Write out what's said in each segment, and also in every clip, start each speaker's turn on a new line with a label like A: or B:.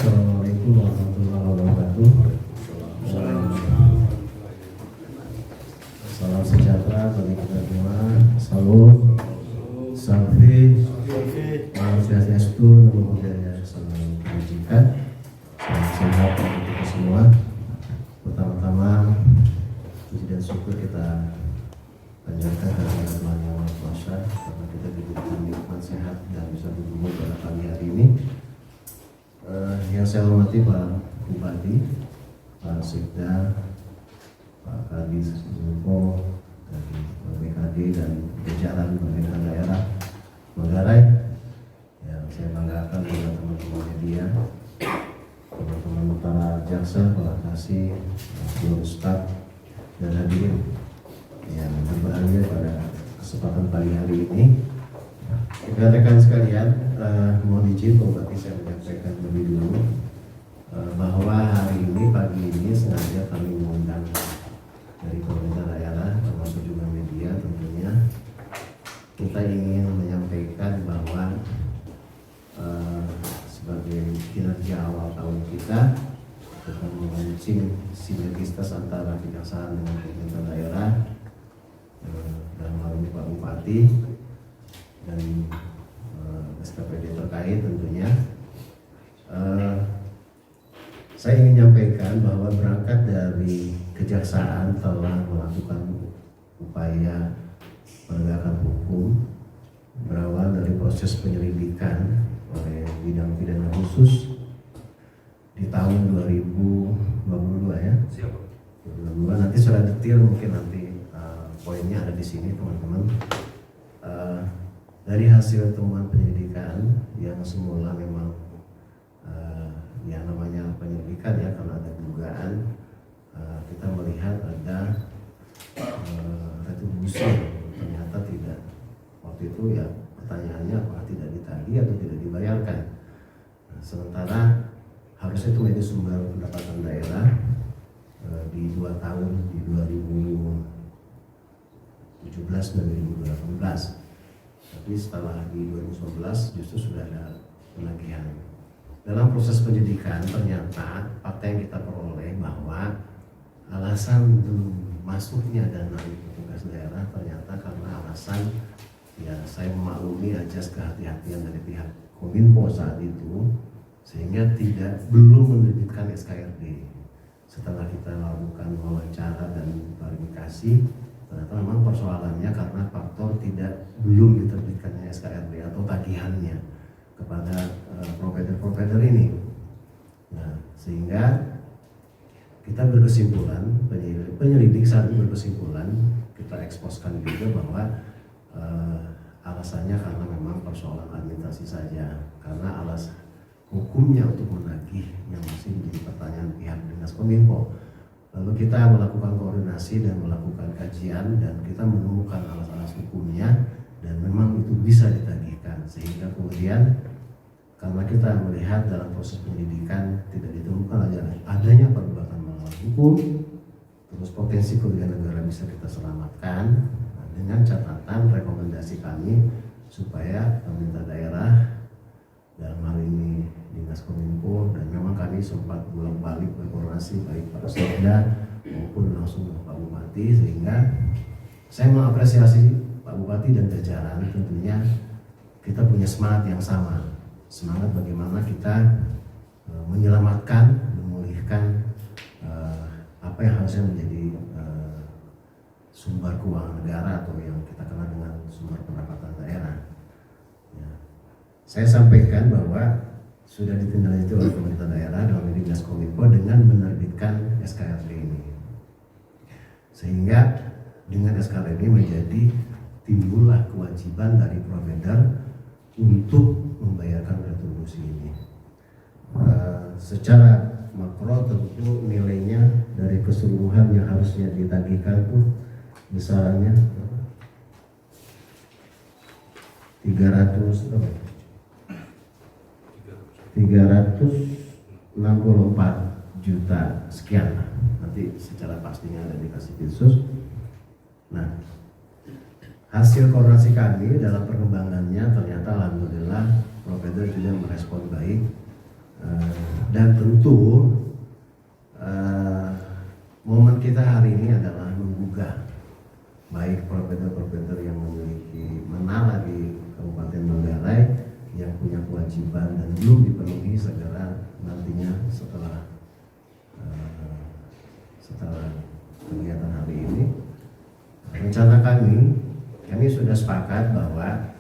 A: Assalamualaikum warahmatullahi wabarakatuh. Salam sejahtera bagi kita semua. Salam, salve, salam swastiastu, namo buddhaya, salam kebajikan, salam sehat bagi kita semua. Pertama-tama, puji dan syukur kita panjatkan kehadirat Tuhan Yang Maha Kuasa karena kita diberikan nikmat sehat dan bisa berkumpul pada pagi hari ini. Yang saya hormati Pak Bupati, Pak Sekda, Pak Kadis Info, dari BKD dan jajaran pemerintah daerah Manggarai, yang saya banggakan dengan teman-teman media, teman-teman para jaksa, para kasih, seluruh staf dan hadirin yang berbahagia pada kesempatan pagi hari ini. Rekan-rekan sekalian, mohon izin Bupati saya menyampaikan lebih dulu bahwa hari ini, pagi ini sengaja kami mengundang dari pemerintah daerah termasuk juga media tentunya. Kita ingin menyampaikan bahwa sebagai kinerja awal tahun kita menguncing sinergitas antara kejaksaan dengan pemerintah daerah dan melalui Pak Bupati dan SKPD terkait tentunya. Saya ingin menyampaikan bahwa berangkat dari kejaksaan telah melakukan upaya penegakan hukum berawal dari proses penyelidikan oleh bidang pidana khusus di tahun 2022 ya. Siapa? 2022. Nanti secara detail mungkin nanti poinnya ada di sini teman-teman. Dari hasil temuan penyelidikan yang semula memang yang namanya penyelidikan ya, karena ada dugaan kita melihat ada retribusi ternyata tidak, waktu itu ya pertanyaannya apakah tidak ditagih atau tidak dibayarkan. Sementara harusnya itu menjadi sumber pendapatan daerah di 2 tahun, di 2017 dan 2018. Tapi setelah di 2019 justru sudah ada penagihan. Dalam proses penyidikan ternyata fakta yang kita peroleh bahwa alasan belum masuknya dana itu tugas daerah ternyata karena alasan, ya saya memaklumi ajas kehati-hatian dari pihak Kominfo saat itu, sehingga belum menerbitkan SKRD. Setelah kita lakukan wawancara dan klarifikasi, ternyata memang persoalannya karena faktor belum diterbitkannya SKRD atau tagihannya kepada provider ini. Nah, sehingga kita berkesimpulan, penyelidik saat ini berkesimpulan, kita eksposkan juga bahwa alasannya karena memang persoalan administrasi saja, karena alasan hukumnya untuk menagih yang masih menjadi pertanyaan pihak Dinas Kominfo. Lalu kita melakukan koordinasi dan melakukan kajian dan kita menemukan alasan hukumnya dan memang itu bisa ditagihkan, sehingga kemudian karena kita melihat dalam proses penyidikan tidak ditemukan adanya perbuatan melawan hukum, terus potensi kerugian negara bisa kita selamatkan. Nah, dengan catatan rekomendasi kami supaya pemerintah daerah dalam hal ini Dinas Kominfo, dan memang kami sempat bolak-balik berkoordinasi baik Pak Sekda maupun langsung Pak Bupati, sehingga saya mengapresiasi Pak Bupati dan jajaran. Tentunya kita punya semangat yang sama, semangat bagaimana kita menyelamatkan, memulihkan apa yang harusnya menjadi sumber keuangan negara atau yang kita kenal dengan sumber pendapatan daerah. Ya. Saya sampaikan bahwa sudah ditindaklanjuti oleh pemerintah daerah dalam ini Dinas Kominfo dengan menerbitkan SKRD ini, sehingga dengan SKRD ini menjadi timbullah kewajiban dari provider untuk membayarkan retribusi ini. Secara makro tentu nilainya dari keseluruhan yang harusnya ditagihkan tuh besarannya 364 juta sekian. Nanti secara pastinya ada dikasih khusus. Nah, hasil koordinasi kami dalam perkembangannya ternyata alhamdulillah provider juga merespon baik Dan tentu momen kita hari ini adalah menggugah baik provider-provider yang memiliki menara di Kabupaten Manggarai yang punya kewajiban dan belum dipenuhi segera nantinya setelah kegiatan hari ini. Rencana kami sudah sepakat bahwa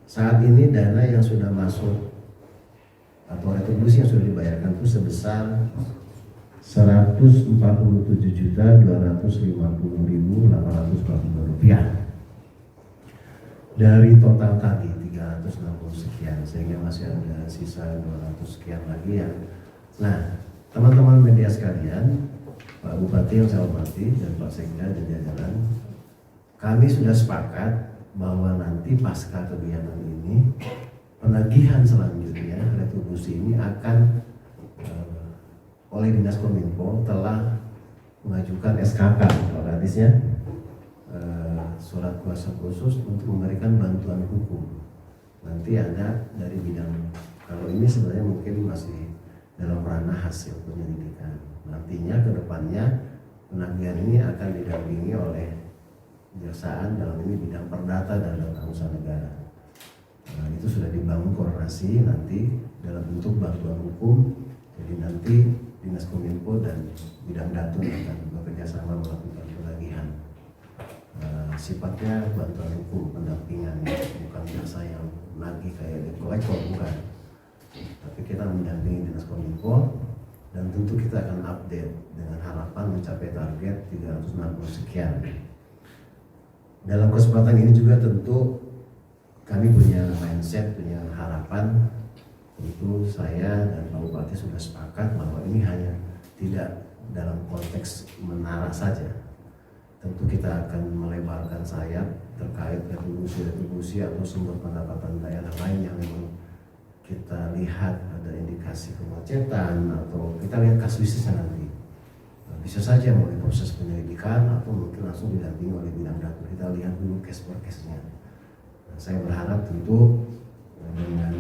A: saat ini dana yang sudah masuk atau retribusi yang sudah dibayarkan itu sebesar 147.250.842 rupiah dari total tadi 360 sekian, sehingga masih ada sisa 200 sekian lagi ya. Nah, teman-teman media sekalian, Pak Bupati yang saya hormati dan Pak Sekda dan jajaran, kami sudah sepakat bahwa nanti pasca kegiatan ini penagihan selanjutnya retribusi ini akan oleh Dinas Kominfo telah mengajukan SKK otomatisnya surat kuasa khusus untuk memberikan bantuan hukum. Nanti ada dari bidang, kalau ini sebenarnya mungkin masih dalam ranah hasil penyelidikan. Nantinya ke depannya penagihan ini akan didampingi oleh kejaksaan, dalam ini bidang perdata dan data usaha negara. Itu sudah dibangun koordinasi nanti dalam bentuk bantuan hukum. Jadi nanti Dinas Kominfo dan bidang Datun akan bekerja sama melakukan penagihan. Sifatnya bantuan hukum, pendampingan, bukan jasa yang nagih kayak debt collector, bukan. Tapi kita mendampingi Dinas Kominfo dan tentu kita akan update dengan harapan mencapai target 360 sekian. Dalam kesempatan ini juga tentu kami punya mindset, punya harapan. Tentu saya dan Pak Bupati sudah sepakat bahwa ini hanya tidak dalam konteks menara saja. Tentu kita akan melebarkan sayap terkait retribusi atau sumber pendapatan daerah lain yang memang kita lihat ada indikasi kemacetan atau kita lihat kasuistisnya nanti. Bisa saja mulai proses penyelidikan atau mungkin langsung didampingi oleh bidang data. Kita lihat dulu case per case-nya. Saya berharap tentu dengan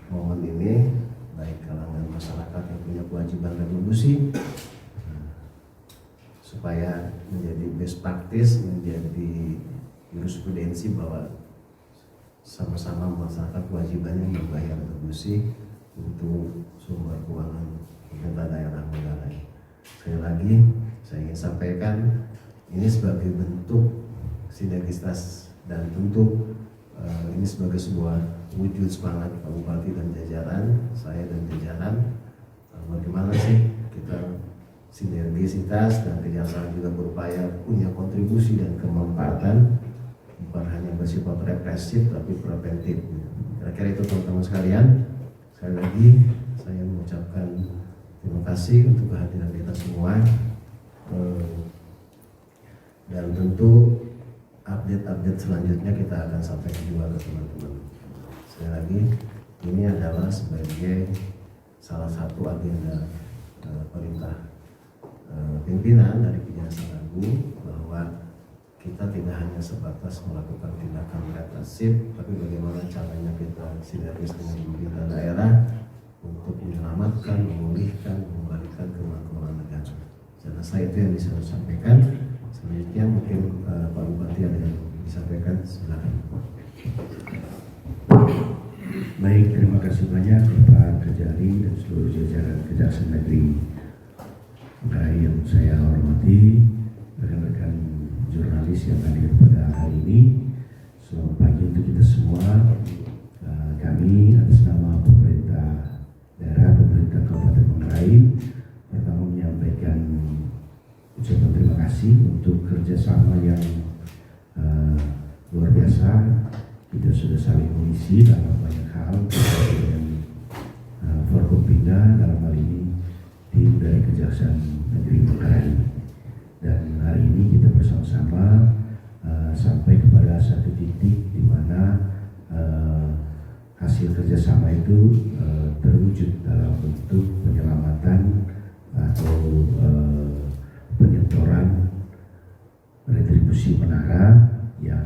A: momen ini baik kalangan masyarakat yang punya kewajiban retribusi supaya menjadi best practice, menjadi jurisprudensi bahwa sama-sama melaksanakan kewajibannya membayar retribusi untuk sumber keuangan pemerintah daerah Manggarai. Sekali lagi saya ingin sampaikan ini sebagai bentuk sinergitas dan tentu ini sebagai sebuah wujud semangat Pak Bupati dan jajaran, saya dan jajaran, bagaimana sih kita sinergisitas dan kejaksaan juga berupaya punya kontribusi dan kemanfaatan bukan hanya bersifat represif tapi preventif. Kira-kira itu teman-teman sekalian. Sekali lagi saya mengucapkan terima kasih untuk kehadiran kita semua dan tentu update selanjutnya kita akan sampaikan juga ke teman-teman. Sekali lagi ini adalah sebagai salah satu agenda perintah pimpinan dari Kejaksaan Agung bahwa kita tidak hanya sebatas melakukan tindakan represif, tapi bagaimana caranya kita sinergis dengan pemerintah daerah untuk menyelamatkan, memulihkan, mengembalikan keuangan negara. Saya rasa itu yang bisa saya sampaikan. Selanjutnya mungkin Pak Bupati ada yang disampaikan, silakan.
B: Baik, terima kasih banyak Pak Kejari dan seluruh jajaran Kejaksaan Negeri Manggarai yang saya hormati, rekan-rekan jurnalis yang hadir pada hari ini. Selamat pagi untuk kita semua. Kami atas nama pemerintah daerah, pemerintah Kabupaten Manggarai, pertama menyampaikan ucapan terima kasih untuk kerjasama yang luar biasa. Kita sudah saling mengisi dalam banyak hal dengan Forkopimda, dalam hal ini tim dari Kejaksaan Negeri Manggarai. Dan hari ini kita bersama-sama sampai kepada satu titik di mana hasil kerjasama itu terwujud dalam bentuk penyelamatan atau penyetoran retribusi menara yang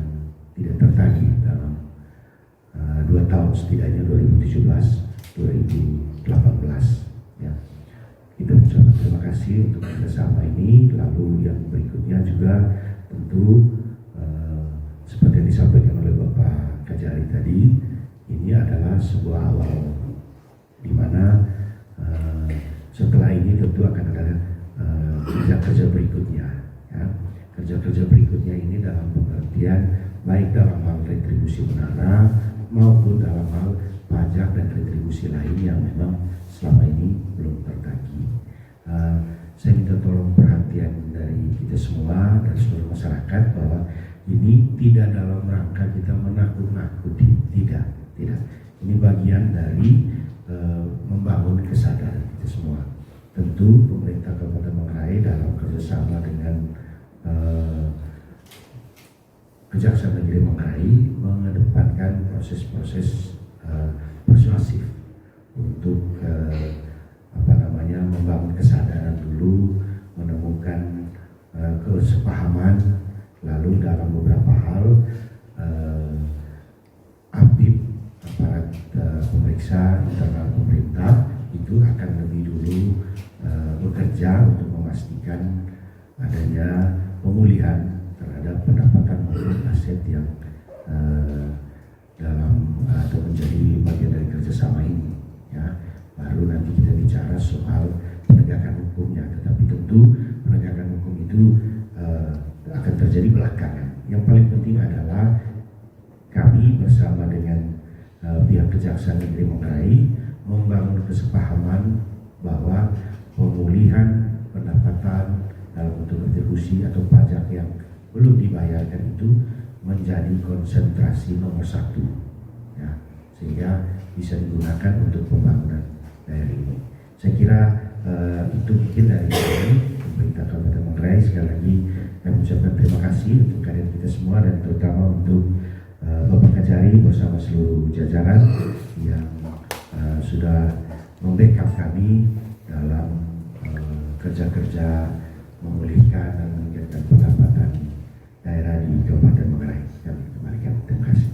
B: tidak tertagih dalam 2 tahun setidaknya 2017 2018. Ya. Kita mengucapkan terima kasih untuk kerjasama ini. Lalu yang berikutnya juga tentu seperti yang disampaikan oleh Bapak Kajari tadi, ini adalah sebuah awal di mana setelah ini tentu akan ada kerja-kerja berikutnya. Ya. Kerja-kerja berikutnya ini dalam pengertian baik dalam hal retribusi menara maupun dalam hal pajak dan retribusi lain yang memang selama ini belum tertagih. Saya minta tolong perhatian dari kita semua dan seluruh masyarakat bahwa ini tidak dalam rangka kita menakut-nakuti, tidak. Ini bagian dari membangun kesadaran kita semua. Tentu pemerintah Kabupaten Manggarai dalam kerjasama dengan Kejaksaan Negeri Manggarai mengedepankan proses-proses persuasif untuk membangun kesadaran dulu, menemukan kesepahaman, lalu dalam beberapa hal aparat pemeriksa internal pemerintah itu akan lebih dulu bekerja untuk memastikan adanya pemulihan terhadap pendapatan maupun aset yang dalam atau menjadi bagian dari kerjasama ini. Ya, baru nanti kita bicara soal penegakan hukumnya. Tetapi tentu penegakan hukum itu akan terjadi belakangan. Yang paling penting adalah kami bersama dengan pihak Kejaksaan Negeri Manggarai membangun kesepahaman bahwa pemulihan pendapatan dalam bentuk retribusi atau pajak yang belum dibayarkan itu menjadi konsentrasi nomor satu, ya, sehingga bisa digunakan untuk pembangunan daerah ini. Saya kira itu mungkin dari pemerintah Kabupaten Manggarai. Sekali lagi kami ucapkan terima kasih untuk kalian kita semua dan terutama untuk Bapak Kajari bersama seluruh jajaran yang sudah membackup kami dalam kerja-kerja memulihkan dan meningkatkan pendapatan daerah di Kabupaten Manggarai. Kami kembalikan. Terima kasih.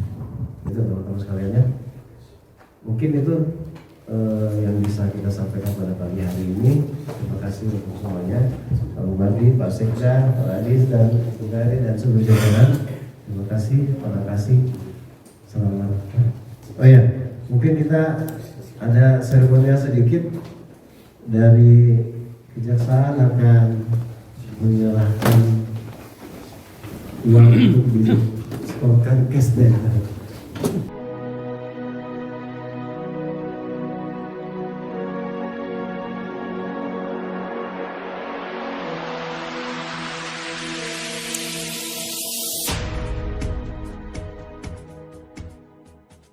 A: Itu teman-teman sekalian ya. Mungkin itu yang bisa kita sampaikan pada pagi hari ini. Terima kasih untuk semuanya, Pak Bupati, Pak Sekda, Pak Adis dan Ibu Gari dan seluruh jajaran. Terima kasih, terima kasih. Selamat. Oh ya, mungkin kita ada seremonial sedikit dari Kejaksaan akan menyerahkan uang untuk disetorkan cash dan